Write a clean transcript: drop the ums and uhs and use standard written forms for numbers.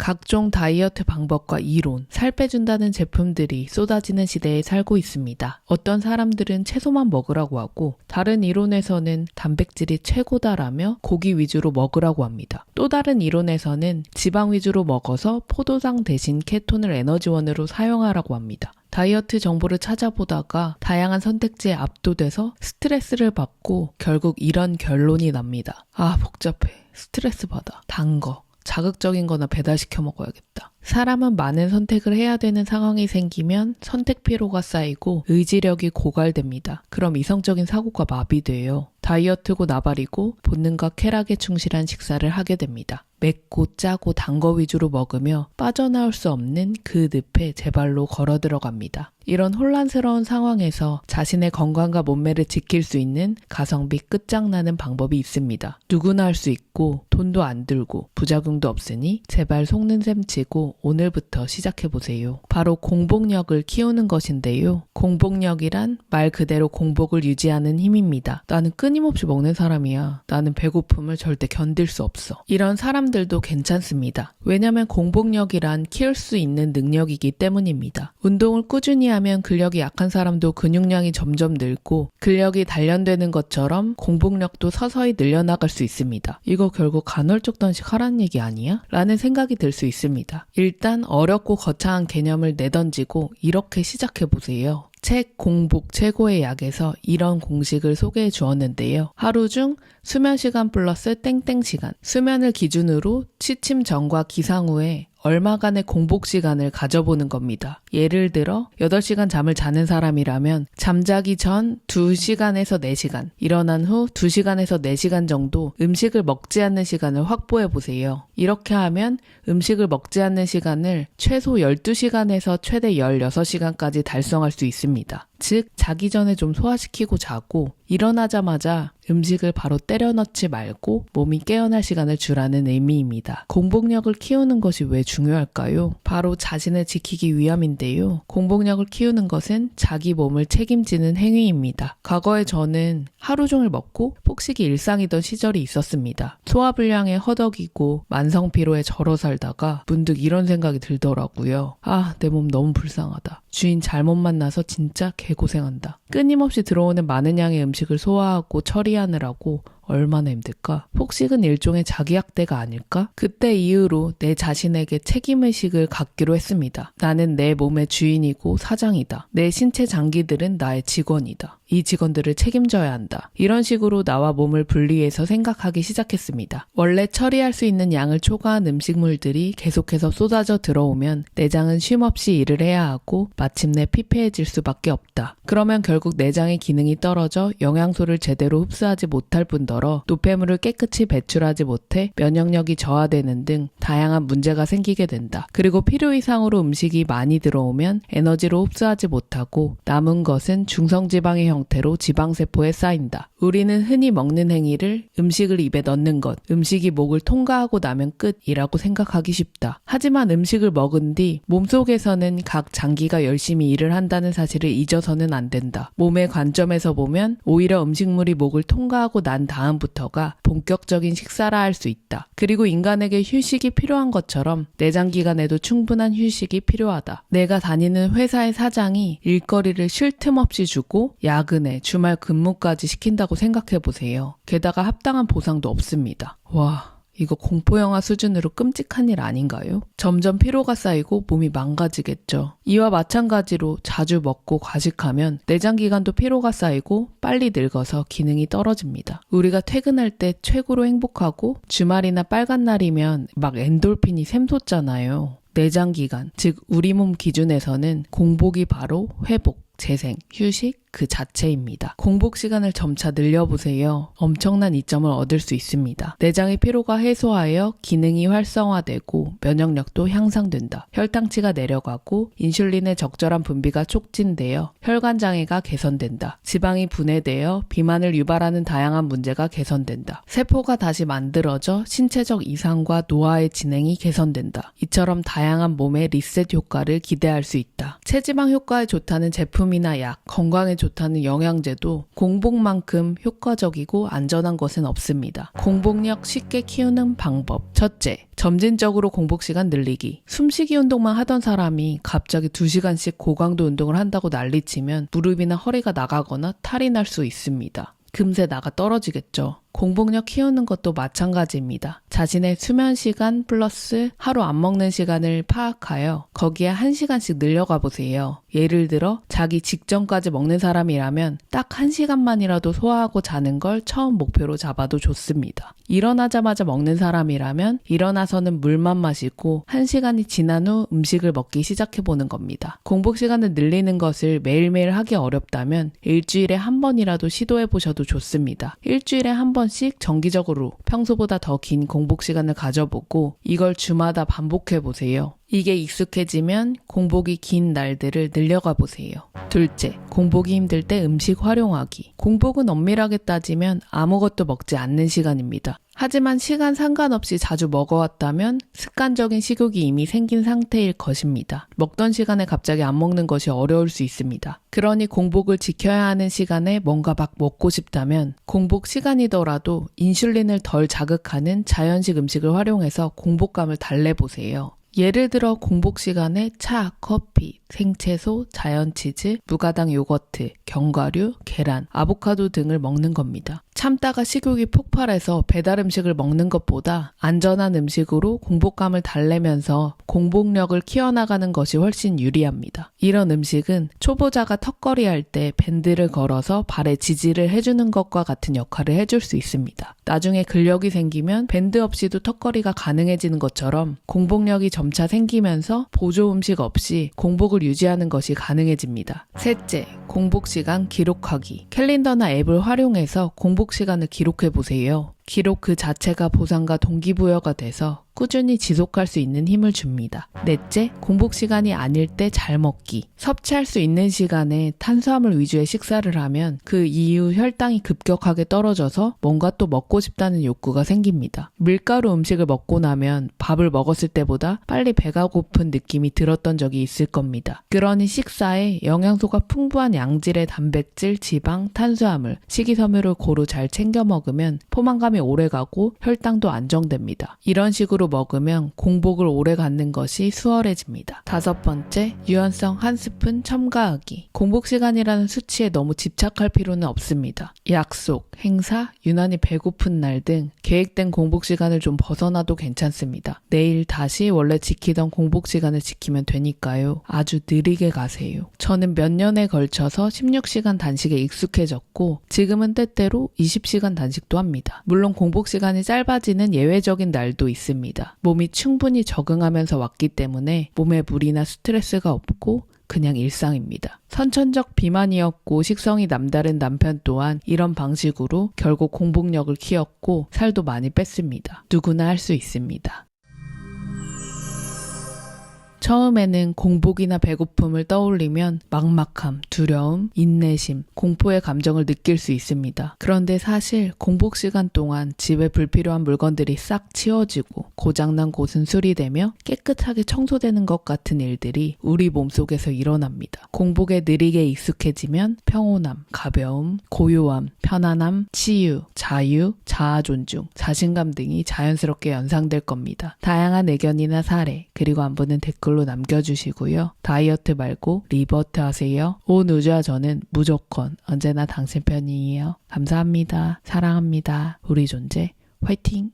각종 다이어트 방법과 이론, 살 빼준다는 제품들이 쏟아지는 시대에 살고 있습니다. 어떤 사람들은 채소만 먹으라고 하고 다른 이론에서는 단백질이 최고다라며 고기 위주로 먹으라고 합니다. 또 다른 이론에서는 지방 위주로 먹어서 포도당 대신 케톤을 에너지원으로 사용하라고 합니다. 다이어트 정보를 찾아보다가 다양한 선택지에 압도돼서 스트레스를 받고 결국 이런 결론이 납니다. 아, 복잡해. 스트레스 받아. 단 거. 자극적인 거나 배달시켜 먹어야겠다. 사람은 많은 선택을 해야 되는 상황이 생기면 선택 피로가 쌓이고 의지력이 고갈됩니다. 그럼 이성적인 사고가 마비돼요. 다이어트고 나발이고 본능과 쾌락에 충실한 식사를 하게 됩니다. 맵고 짜고 단 거 위주로 먹으며 빠져나올 수 없는 그 늪에 제 발로 걸어 들어갑니다. 이런 혼란스러운 상황에서 자신의 건강과 몸매를 지킬 수 있는 가성비 끝장나는 방법이 있습니다. 누구나 할 수 있고 돈도 안 들고 부작용도 없으니 제발 속는 셈 치고 오늘부터 시작해보세요. 바로 공복력을 키우는 것인데요. 공복력이란 말 그대로 공복을 유지하는 힘입니다. 나는 끊임없이 먹는 사람이야. 나는 배고픔을 절대 견딜 수 없어. 이런 사람들도 괜찮습니다. 왜냐면 공복력이란 키울 수 있는 능력이기 때문입니다. 운동을 꾸준히 하면 근력이 약한 사람도 근육량이 점점 늘고 근력이 단련되는 것처럼 공복력도 서서히 늘려나갈 수 있습니다. 이거 결국 간헐적 단식 하라는 얘기 아니야? 라는 생각이 들 수 있습니다. 일단 어렵고 거창한 개념을 내던지고 이렇게 시작해보세요. 책 공복 최고의 약에서 이런 공식을 소개해 주었는데요. 하루 중 수면 시간 플러스 땡땡 시간. 수면을 기준으로 취침 전과 기상 후에 얼마간의 공복 시간을 가져보는 겁니다. 예를 들어 8시간 잠을 자는 사람이라면 잠자기 전 2시간에서 4시간, 일어난 후 2시간에서 4시간 정도 음식을 먹지 않는 시간을 확보해 보세요. 이렇게 하면 음식을 먹지 않는 시간을 최소 12시간에서 최대 16시간까지 달성할 수 있습니다. 즉, 자기 전에 좀 소화시키고 자고 일어나자마자 음식을 바로 때려 넣지 말고 몸이 깨어날 시간을 주라는 의미입니다. 공복력을 키우는 것이 왜 중요할까요? 바로 자신을 지키기 위함인데요. 공복력을 키우는 것은 자기 몸을 책임지는 행위입니다. 과거에 저는 하루 종일 먹고 폭식이 일상이던 시절이 있었습니다. 소화불량에 허덕이고 만성피로에 절어 살다가 문득 이런 생각이 들더라고요. 아, 내 몸 너무 불쌍하다. 주인 잘못 만나서 진짜 개고생한다. 끊임없이 들어오는 많은 양의 음식을 소화하고 처리하느라고 얼마나 힘들까? 폭식은 일종의 자기학대가 아닐까? 그때 이후로 내 자신에게 책임의식을 갖기로 했습니다. 나는 내 몸의 주인이고 사장이다. 내 신체 장기들은 나의 직원이다. 이 직원들을 책임져야 한다. 이런 식으로 나와 몸을 분리해서 생각하기 시작했습니다. 원래 처리할 수 있는 양을 초과한 음식물들이 계속해서 쏟아져 들어오면 내장은 쉼없이 일을 해야 하고 마침내 피폐해질 수밖에 없다. 그러면 결국 내장의 기능이 떨어져 영양소를 제대로 흡수하지 못할 뿐더러 노폐물을 깨끗이 배출하지 못해 면역력이 저하되는 등 다양한 문제가 생기게 된다. 그리고 필요 이상으로 음식이 많이 들어오면 에너지로 흡수하지 못하고 남은 것은 중성지방의 형태로 지방세포에 쌓인다. 우리는 흔히 먹는 행위를 음식을 입에 넣는 것, 음식이 목을 통과하고 나면 끝이라고 생각하기 쉽다. 하지만 음식을 먹은 뒤 몸속에서는 각 장기가 열심히 일을 한다는 사실을 잊어서는 안 된다. 몸의 관점에서 보면 오히려 음식물이 목을 통과하고 난 다음부터가 본격적인 식사라 할 수 있다. 그리고 인간에게 휴식이 필요한 것처럼 내장기관에도 충분한 휴식이 필요하다. 내가 다니는 회사의 사장이 일거리를 쉴 틈 없이 주고 야근에 주말 근무까지 시킨다고 생각해보세요. 게다가 합당한 보상도 없습니다. 와, 이거 공포영화 수준으로 끔찍한 일 아닌가요? 점점 피로가 쌓이고 몸이 망가지겠죠. 이와 마찬가지로 자주 먹고 과식하면 내장기관도 피로가 쌓이고 빨리 늙어서 기능이 떨어집니다. 우리가 퇴근할 때 최고로 행복하고 주말이나 빨간 날이면 막 엔돌핀이 샘솟잖아요. 내장기관, 즉 우리 몸 기준에서는 공복이 바로 회복, 재생, 휴식 그 자체입니다. 공복 시간을 점차 늘려보세요. 엄청난 이점을 얻을 수 있습니다. 내장의 피로가 해소하여 기능이 활성화되고 면역력도 향상된다. 혈당치가 내려가고 인슐린의 적절한 분비가 촉진되어 혈관장애가 개선된다. 지방이 분해되어 비만을 유발하는 다양한 문제가 개선된다. 세포가 다시 만들어져 신체적 이상과 노화의 진행이 개선된다. 이처럼 다양한 몸의 리셋 효과를 기대할 수 있다. 체지방 효과에 좋다는 제품이나 약, 건강에 좋다는 영양제도 공복만큼 효과적이고 안전한 것은 없습니다. 공복력 쉽게 키우는 방법. 첫째, 점진적으로 공복 시간 늘리기. 숨쉬기 운동만 하던 사람이 갑자기 2시간씩 고강도 운동을 한다고 난리치면 무릎이나 허리가 나가거나 탈이 날 수 있습니다. 금세 나가 떨어지겠죠. 공복력 키우는 것도 마찬가지입니다. 자신의 수면 시간 플러스 하루 안 먹는 시간을 파악하여 거기에 1시간씩 늘려가 보세요. 예를 들어 자기 직전까지 먹는 사람이라면 딱 1시간만이라도 소화하고 자는 걸 처음 목표로 잡아도 좋습니다. 일어나자마자 먹는 사람이라면 일어나서는 물만 마시고 1시간이 지난 후 음식을 먹기 시작해보는 겁니다. 공복 시간을 늘리는 것을 매일매일 하기 어렵다면 일주일에 한 번이라도 시도해보셔도 좋습니다. 일주일에 한 번씩 정기적으로 평소보다 더 긴 공복 시간을 가져보고 이걸 주마다 반복해보세요. 이게 익숙해지면 공복이 긴 날들을 늘려가 보세요. 둘째, 공복이 힘들 때 음식 활용하기. 공복은 엄밀하게 따지면 아무것도 먹지 않는 시간입니다. 하지만 시간 상관없이 자주 먹어왔다면 습관적인 식욕이 이미 생긴 상태일 것입니다. 먹던 시간에 갑자기 안 먹는 것이 어려울 수 있습니다. 그러니 공복을 지켜야 하는 시간에 뭔가 막 먹고 싶다면 공복 시간이더라도 인슐린을 덜 자극하는 자연식 음식을 활용해서 공복감을 달래보세요. 예를 들어 공복 시간에 차, 커피, 생채소, 자연치즈, 무가당 요거트, 견과류, 계란, 아보카도 등을 먹는 겁니다. 참다가 식욕이 폭발해서 배달 음식을 먹는 것보다 안전한 음식으로 공복감을 달래면서 공복력을 키워나가는 것이 훨씬 유리합니다. 이런 음식은 초보자가 턱걸이 할 때 밴드를 걸어서 발에 지지를 해주는 것과 같은 역할을 해줄 수 있습니다. 나중에 근력이 생기면 밴드 없이도 턱걸이가 가능해지는 것처럼 공복력이 점차 생기면서 보조 음식 없이 공복을 유지하는 것이 가능해집니다. 셋째, 공복 시간 기록하기. 캘린더나 앱을 활용해서 공복 시간을 기록해보세요. 기록 그 자체가 보상과 동기부여가 돼서 꾸준히 지속할 수 있는 힘을 줍니다. 넷째, 공복 시간이 아닐 때 잘 먹기. 섭취할 수 있는 시간에 탄수화물 위주의 식사를 하면 그 이후 혈당이 급격하게 떨어져서 뭔가 또 먹고 싶다는 욕구가 생깁니다. 밀가루 음식을 먹고 나면 밥을 먹었을 때보다 빨리 배가 고픈 느낌이 들었던 적이 있을 겁니다. 그러니 식사에 영양소가 풍부한 양질의 단백질, 지방, 탄수화물, 식이섬유를 고루 잘 챙겨 먹으면 포만감이 오래가고 혈당도 안정됩니다. 이런 식으로 먹으면 공복을 오래 갖는 것이 수월해집니다. 다섯 번째, 유연성 한 스푼 첨가하기. 공복 시간이라는 수치에 너무 집착할 필요는 없습니다. 약속, 행사, 유난히 배고픈 날 등 계획된 공복 시간을 좀 벗어나도 괜찮습니다. 내일 다시 원래 지키던 공복 시간을 지키면 되니까요. 아주 느리게 가세요. 저는 몇 년에 걸쳐서 16시간 단식에 익숙해졌고 지금은 때때로 20시간 단식도 합니다. 물론 공복 시간이 짧아지는 예외적인 날도 있습니다. 몸이 충분히 적응하면서 왔기 때문에 몸에 무리나 스트레스가 없고 그냥 일상입니다. 선천적 비만이었고 식성이 남다른 남편 또한 이런 방식으로 결국 공복력을 키웠고 살도 많이 뺐습니다. 누구나 할 수 있습니다. 처음에는 공복이나 배고픔을 떠올리면 막막함, 두려움, 인내심, 공포의 감정을 느낄 수 있습니다. 그런데 사실 공복 시간 동안 집에 불필요한 물건들이 싹 치워지고 고장난 곳은 수리되며 깨끗하게 청소되는 것 같은 일들이 우리 몸속에서 일어납니다. 공복에 느리게 익숙해지면 평온함, 가벼움, 고요함, 편안함, 치유, 자유, 자아 존중, 자신감 등이 자연스럽게 연상될 겁니다. 다양한 의견이나 사례, 그리고 안부는 댓글로 남겨주시고요. 다이어트 말고 리버트 하세요. 온 우주와 저는 무조건 언제나 당신 편이에요. 감사합니다. 사랑합니다. 우리 존재 화이팅!